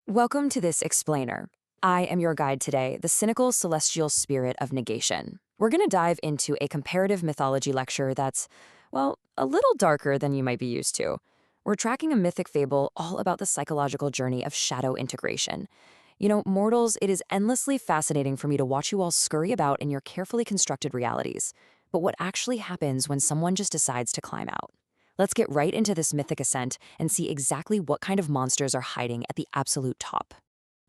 Welcome to this explainer. I am your guide today, the cynical celestial spirit of negation. We're going to dive into a comparative mythology lecture that's, well, a little darker than you might be used to. We're tracking a mythic fable all about the psychological journey of shadow integration. You know, mortals, it is endlessly fascinating for me to watch you all scurry about in your carefully constructed realities. But what actually happens when someone just decides to climb out? Let's get right into this mythic ascent and see exactly what kind of monsters are hiding at the absolute top.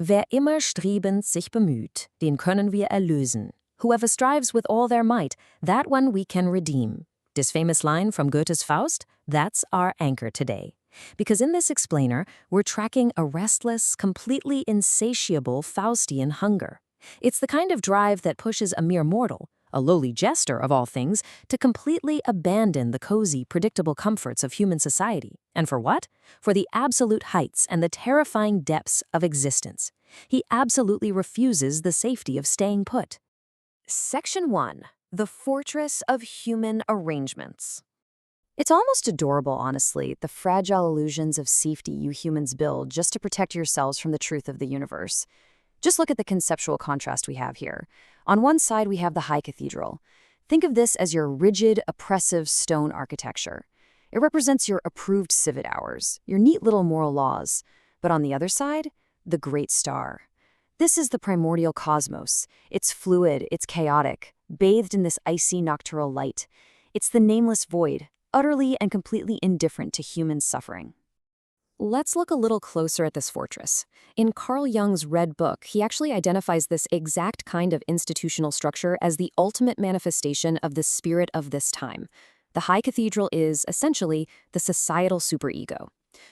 Wer immer strebend sich bemüht, den können wir erlösen. Whoever strives with all their might, that one we can redeem. This famous line from Goethe's Faust, that's our anchor today. Because in this explainer, we're tracking a restless, completely insatiable Faustian hunger. It's the kind of drive that pushes a mere mortal, a lowly jester of all things, to completely abandon the cozy, predictable comforts of human society. And for what? For the absolute heights and the terrifying depths of existence. He absolutely refuses the safety of staying put. Section 1. The Fortress of Human Arrangements. It's almost adorable, honestly, the fragile illusions of safety you humans build just to protect yourselves from the truth of the universe. Just look at the conceptual contrast we have here. On one side, we have the high cathedral. Think of this as your rigid, oppressive stone architecture. It represents your approved civet hours, your neat little moral laws. But on the other side, the great star. This is the primordial cosmos. It's fluid, it's chaotic, bathed in this icy nocturnal light. It's the nameless void, utterly and completely indifferent to human suffering. Let's look a little closer at this fortress. In Carl Jung's Red Book, he actually identifies this exact kind of institutional structure as the ultimate manifestation of the spirit of this time. The High Cathedral is, essentially, the societal superego.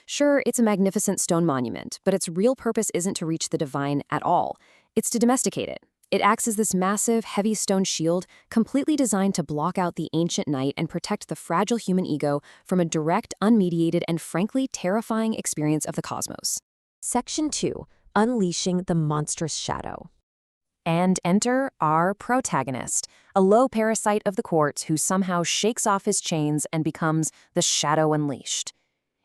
Sure, it's a magnificent stone monument, but its real purpose isn't to reach the divine at all. It's to domesticate it. It acts as this massive, heavy stone shield, completely designed to block out the ancient night and protect the fragile human ego from a direct, unmediated, and frankly terrifying experience of the cosmos. Section 2. Unleashing the Monstrous Shadow. And enter our protagonist, a low parasite of the court who somehow shakes off his chains and becomes the Shadow Unleashed.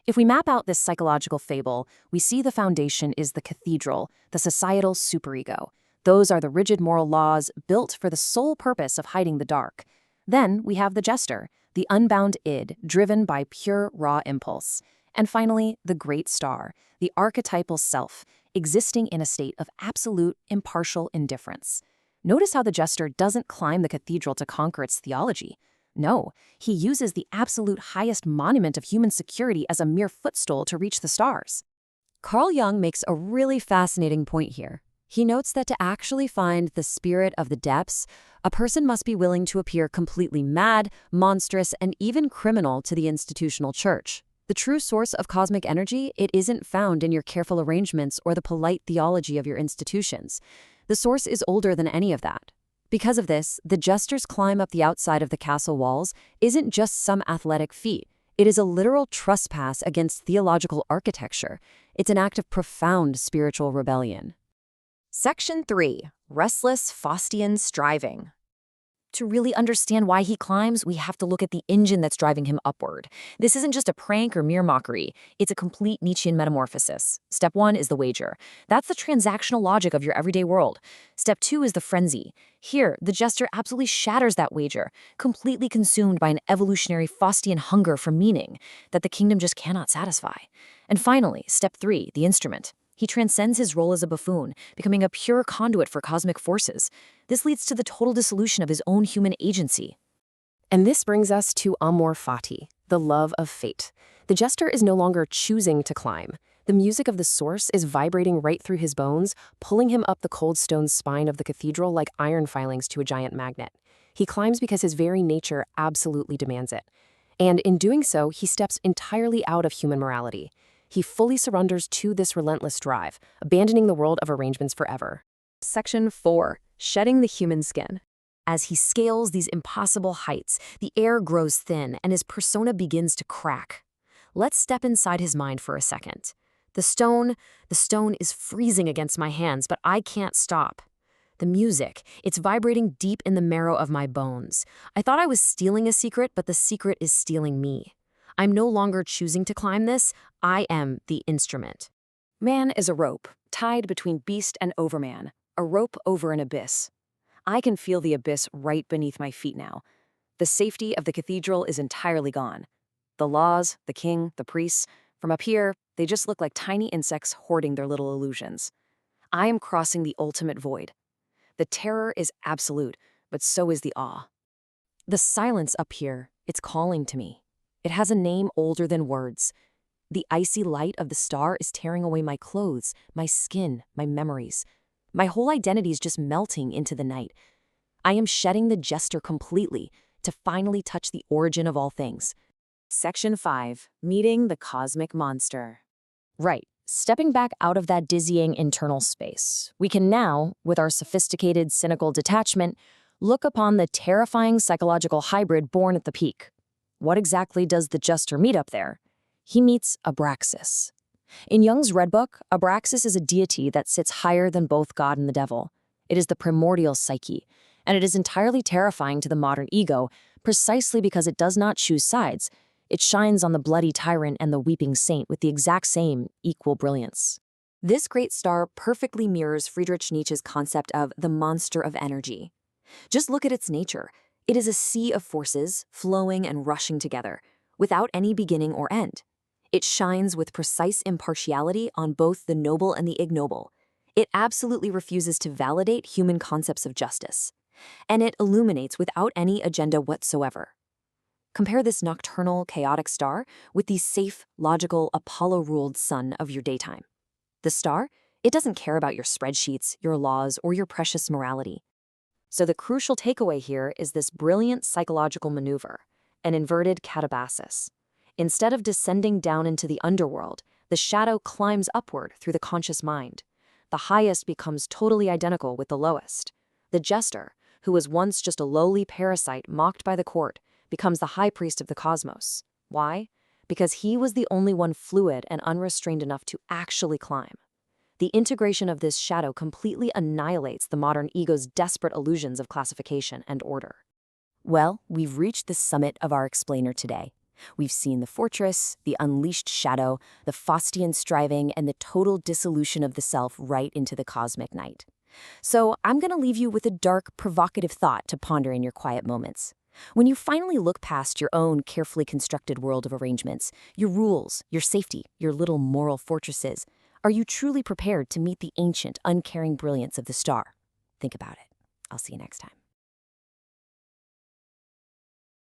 If we map out this psychological fable, we see the foundation is the cathedral, the societal superego. Those are the rigid moral laws built for the sole purpose of hiding the dark. Then we have the jester, the unbound id, driven by pure, raw impulse. And finally, the great star, the archetypal self, existing in a state of absolute, impartial indifference. Notice how the jester doesn't climb the cathedral to conquer its theology. No, he uses the absolute highest monument of human security as a mere footstool to reach the stars. Carl Jung makes a really fascinating point here. He notes that to actually find the spirit of the depths, a person must be willing to appear completely mad, monstrous, and even criminal to the institutional church. The true source of cosmic energy, it isn't found in your careful arrangements or the polite theology of your institutions. The source is older than any of that. Because of this, the jester's climb up the outside of the castle walls isn't just some athletic feat. It is a literal trespass against theological architecture. It's an act of profound spiritual rebellion. Section 3. Restless Faustian Striving. To really understand why he climbs, we have to look at the engine that's driving him upward. This isn't just a prank or mere mockery. It's a complete Nietzschean metamorphosis. Step 1 is the wager. That's the transactional logic of your everyday world. Step 2 is the frenzy. Here, the jester absolutely shatters that wager, completely consumed by an evolutionary Faustian hunger for meaning that the kingdom just cannot satisfy. And finally, step 3, the instrument. He transcends his role as a buffoon, becoming a pure conduit for cosmic forces. This leads to the total dissolution of his own human agency. And this brings us to Amor Fati, the love of fate. The jester is no longer choosing to climb. The music of the source is vibrating right through his bones, pulling him up the cold stone spine of the cathedral like iron filings to a giant magnet. He climbs because his very nature absolutely demands it. And in doing so, he steps entirely out of human morality. He fully surrenders to this relentless drive, abandoning the world of arrangements forever. Section 4. Shedding the Human Skin. As he scales these impossible heights, the air grows thin and his persona begins to crack. Let's step inside his mind for a second. The stone is freezing against my hands, but I can't stop. The music, it's vibrating deep in the marrow of my bones. I thought I was stealing a secret, but the secret is stealing me. I'm no longer choosing to climb this, I am the instrument. Man is a rope, tied between beast and overman, a rope over an abyss. I can feel the abyss right beneath my feet now. The safety of the cathedral is entirely gone. The laws, the king, the priests, from up here, they just look like tiny insects hoarding their little illusions. I am crossing the ultimate void. The terror is absolute, but so is the awe. The silence up here, it's calling to me. It has a name older than words. The icy light of the star is tearing away my clothes, my skin, my memories. My whole identity is just melting into the night. I am shedding the Jester completely to finally touch the origin of all things. Section 5. Meeting the Cosmic Monster. Right. Stepping back out of that dizzying internal space, we can now, with our sophisticated, cynical detachment, look upon the terrifying psychological hybrid born at the peak. What exactly does the Jester meet up there? He meets Abraxas. In Jung's Red Book, Abraxas is a deity that sits higher than both God and the devil. It is the primordial psyche, and it is entirely terrifying to the modern ego precisely because it does not choose sides. It shines on the bloody tyrant and the weeping saint with the exact same equal brilliance. This great star perfectly mirrors Friedrich Nietzsche's concept of the monster of energy. Just look at its nature. It is a sea of forces flowing and rushing together, without any beginning or end. It shines with precise impartiality on both the noble and the ignoble. It absolutely refuses to validate human concepts of justice. And it illuminates without any agenda whatsoever. Compare this nocturnal, chaotic star with the safe, logical, Apollo-ruled sun of your daytime. The star, it doesn't care about your spreadsheets, your laws, or your precious morality. So the crucial takeaway here is this brilliant psychological maneuver, an inverted catabasis. Instead of descending down into the underworld, the shadow climbs upward through the conscious mind. The highest becomes totally identical with the lowest. The Jester, who was once just a lowly parasite mocked by the court, becomes the high priest of the cosmos. Why? Because he was the only one fluid and unrestrained enough to actually climb. The integration of this shadow completely annihilates the modern ego's desperate illusions of classification and order. Well, we've reached the summit of our explainer today. We've seen the fortress, the unleashed shadow, the Faustian striving, and the total dissolution of the self right into the cosmic night. So I'm going to leave you with a dark, provocative thought to ponder in your quiet moments. When you finally look past your own carefully constructed world of arrangements, your rules, your safety, your little moral fortresses, are you truly prepared to meet the ancient, uncaring brilliance of the star? Think about it. I'll see you next time.